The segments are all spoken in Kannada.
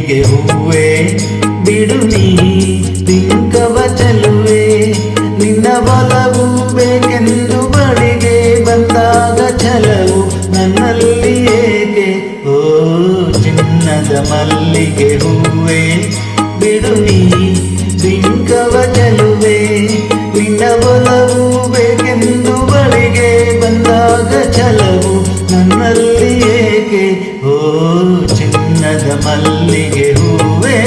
ಮಲ್ಲಿಗೆ ಹೂವೆ ಬಿಡು ನೀ ಬಿಂಕವ ಚೆಲುವೆ ನಿನ್ನ ಒಲವು ಬೇಕೆಂದು ಬಳಿಗೆ ಬಂದಾಗ ಛಲವು ನನ್ನಲ್ಲಿ ಏಕೆ ಓ ಚಿನ್ನದ ಮಲ್ಲಿಗೆ ಹೂವೆ ಬಿಡು ನೀ ಬಿಂಕವ ಚೆಲುವೆ ನಿನ್ನ ಒಲವು ಬೇಕೆಂದು ಬಳಿಗೆ ಬಂದಾಗ ಛಲವು ನನ್ನಲ್ಲಿ ಏಕೆ ಓ ಚಿನ್ನದ ಮಲ್ಲಿಗೆ ಹೂವೆ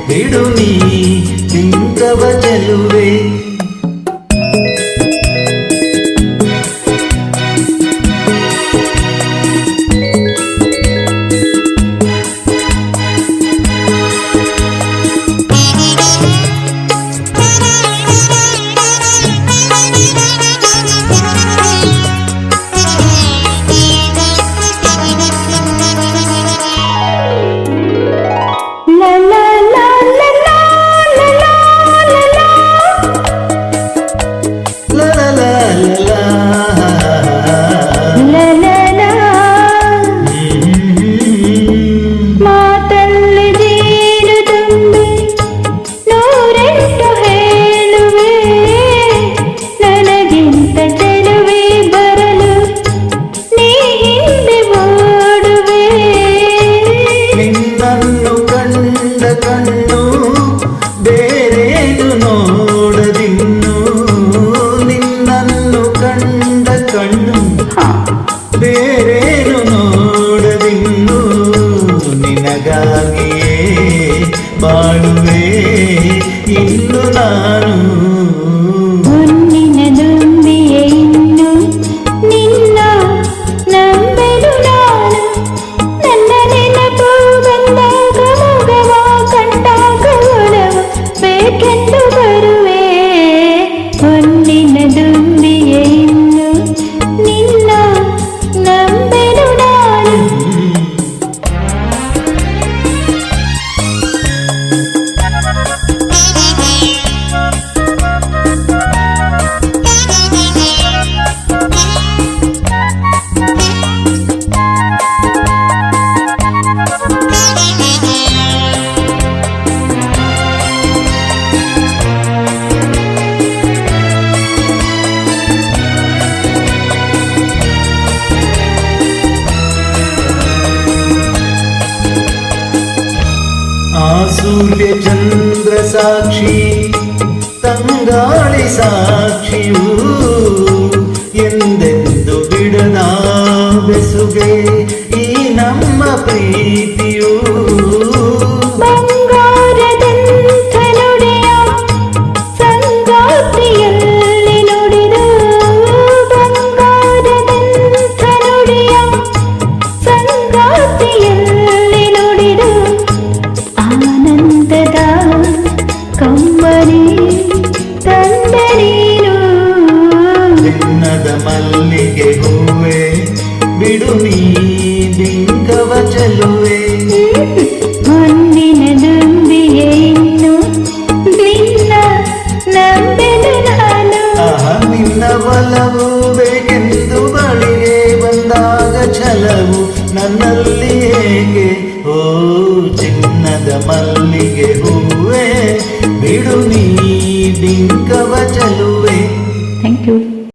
ಬಿಡು ನೀ ಬಿಂಕವ ಚೆಲುವೆ ಕಣ್ಣು ಬೇರೇನು ನೋಡದಿನ್ನು ನಿನ್ನನ್ನು ಕಂಡ ಕಣ್ಣು ಬೇರೇನು ನೋಡದಿನ್ನು ನಿನಗಾಗಿಯೇ ಬಾಳುವೆ ಇನ್ನು ನಾನು ಸೂರ್ಯ ಚಂದ್ರ ಸಾಕ್ಷಿ ತಂಗಾಳಿ ಸಾಕ್ಷಿಯೂ ಎಂದೆಂದು ಬಿಡದ ಬೆಸುಗೆ ಈ ನಮ್ಮ ಪ್ರೀತಿಯೂ ಚಿನ್ನದ ಮಲ್ಲಿಗೆ ಹೂವೆ ಬಿಡು ನೀ ಬಿಂಕವ ಚೆಲುವೆ ಹೊನ್ನಿನ ದುಂಬಿಗೆ ಇನ್ನು ನಿನ್ನ ನಂಬೆನು ನಾನು ನಿನ್ನ ಒಲವು ಬೇಕೆಂದು ಬಳಿಗೆ ಬಂದಾಗ ಛಲವು ನನ್ನಲ್ಲಿ ಏಕೆ ಓ ಚಿನ್ನದ ಮಲ್ಲಿಗೆ ಹೂವೆ ಬಿಡು ನೀ ಬಿಂಕವ ಚೆಲುವೆ